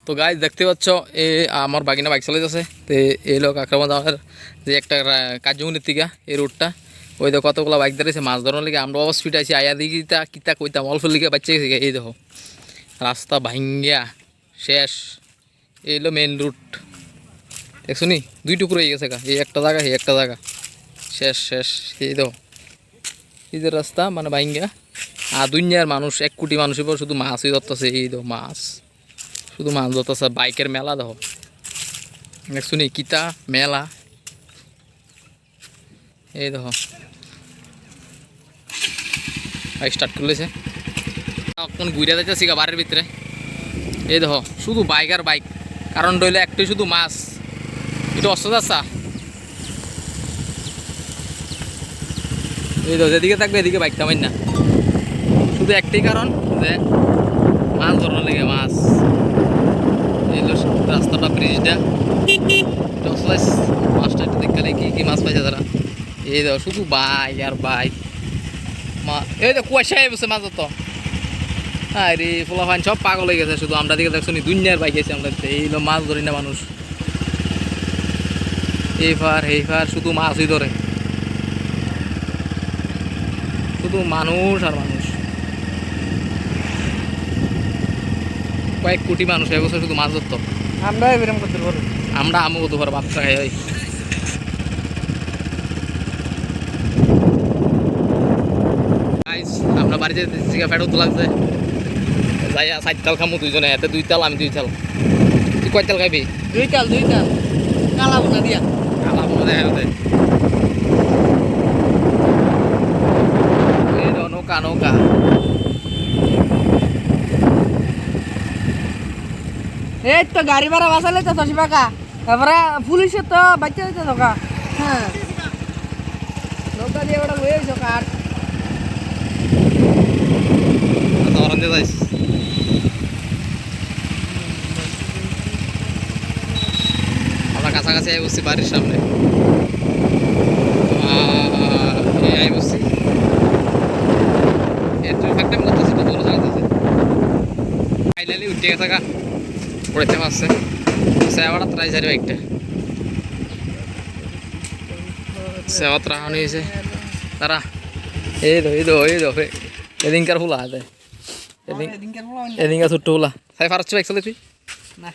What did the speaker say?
তো গাইজ দেখতে পাচ্ছ আমার বাগিনা বাইক চালাইতেছে। তো এই লোক আক্রমণ যাওয়ার যে একটা কার্যমূলের থেকে এই রোডটা ওই দেখো কতগুলো বাইক দাঁড়িয়েছে মাছ ধরার লিগে। আমরা অবশ্য স্পিড আছি আয়া দিকে কিতা কইতাম অল্পের লিগে বাচ্চা গেছে। এই দেখো রাস্তা ভাঙ্গিয়া শেষ। এই হলো মেন রুট, দেখছো নি দুই টুকরো হয়ে গেছে গা। এই একটা জায়গা এই একটা জায়গা শেষ শেষ। এই দেখো এই যে রাস্তা মানে ভাঙ্গিয়া। আর দুনিয়ার মানুষ 1 কোটি মানুষের পর শুধু মাছই ধরতেছে। এই দেখো মাছ শুধু মাছ ধরতেছে। বাইকের মেলা দেখো, দেখছো নি কিতা মেলা। এই দেখো বাইক স্টার্ট করলেছে এখন ঘুরে যাইতেছি গা বাড়ির ভিতরে। এই দেখো শুধু বাইক আর বাইক, কারণ রইলে একটাই শুধু মাছ। এটা অস্ত যাচ্ছা এই দেখো যেদিকে থাকবে এদিকে বাইক থামাই না, শুধু একটাই কারণ যে মাছ ধরার লেগে মাছ। এই রাস্তাটা ব্রিজটা মাছটা একটু দেখলে কি মাছ পাইছে তারা। এই দেখো শুধু বাইক আর বাইক। এই তো কুয়াশা বসে মাছ তো আরে ফোলা ফাইন সব পাগল হয়ে গেছে। শুধু আমরা দিকে দেখছো নি দুনিয়ার বাইক আছে আমরা। এই হলো মাছ ধরি না মানুষ, এই ফার শুধু মাছই ধরে। শুধু মানুষ আর মানুষ, কয়েক কোটি মানুষ এবছর শুধু মাছ ধরতো। আমরা এরকম করতে পারবো, আমরা আমও করতে পারবো বাচ্চা খাই ওই। আমরা বাড়িতে ফেরত লাগছে যাই 4 তাল খামো দুইজনে, এতে 2 তাল আমি 2 তাল। তুই কয় তাল খাইবি? 2 তাল কালা বোনা দিয়া কালা বোনা দেখা হতে। নৌকা নৌকা এই তো গাড়ি ভাড়া বাঁচালে তো 10 টাকা। তারপরে পুলিশের তো বাচ্চা হইতে ধোকা। হ্যাঁ নৌকা দিয়ে ওটা লয়ে আইছো কাঠ। ধরন দিয়ে যাইস। আমরা কাছাকাছি আই বসছি বাড়ির সামনে। আই বসছি ফ্যাক্টরি করতেছে, কত দূরে চালাতেছে। ফাইনালি উঠে গেছে গা, পড়তে পারছে সেবাটা ত্রাই সারি বাইকটা সেবা ত্রাহানি হয়েছে তারা। এই দো এদিনকার ফুলা আছে, এদিনকার ছোট্ট ফুলা। সাই ফারছ বাইক চালাইছি না